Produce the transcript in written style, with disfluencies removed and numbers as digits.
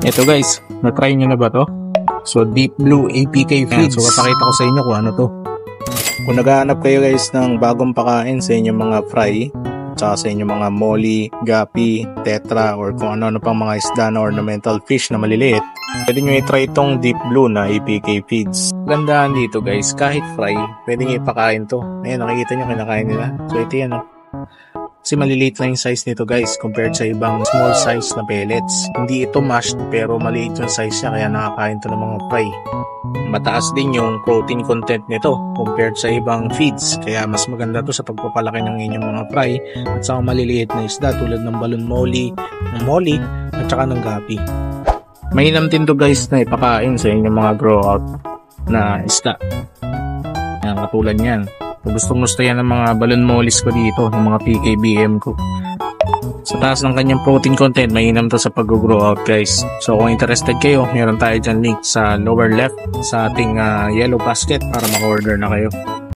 Ito guys, na-try nyo na ba to? So Deep Blue APK Feeds. So papakita ko sa inyo kung ano to. Kung naghahanap kayo guys ng bagong pakain sa inyong mga fry, tsaka sa inyong mga molly, gapi, tetra, or kung ano-ano pang mga isda na ornamental fish na maliliit, pwede nyo i-try itong Deep Blue na APK Feeds. Gandahan dito guys, kahit fry, pwede nyo ipakain to. Ayan, nakikita nyo kinakain nila. So ito yan, kasi maliliit lang yung size nito guys compared sa ibang small size na pellets. Hindi ito mashed pero maliit yung size niya kaya nakakain to ng mga fry. Mataas din yung protein content nito compared sa ibang feeds. Kaya mas maganda to sa pagpapalaki ng inyong mga fry at sa maliliit na isda tulad ng balon molly, ng molly at saka ng gapi. Mainam din to guys na ipakain sa inyong mga grow out na isda. Yan, katulad yan. Gusto yan ng mga balon mollies ko dito, ng mga PKBM ko. Sa taas ng kanyang protein content, mainam to sa pag-grow out guys. So kung interested kayo, meron tayo dyan link sa lower left sa ating yellow basket para maka-order na kayo.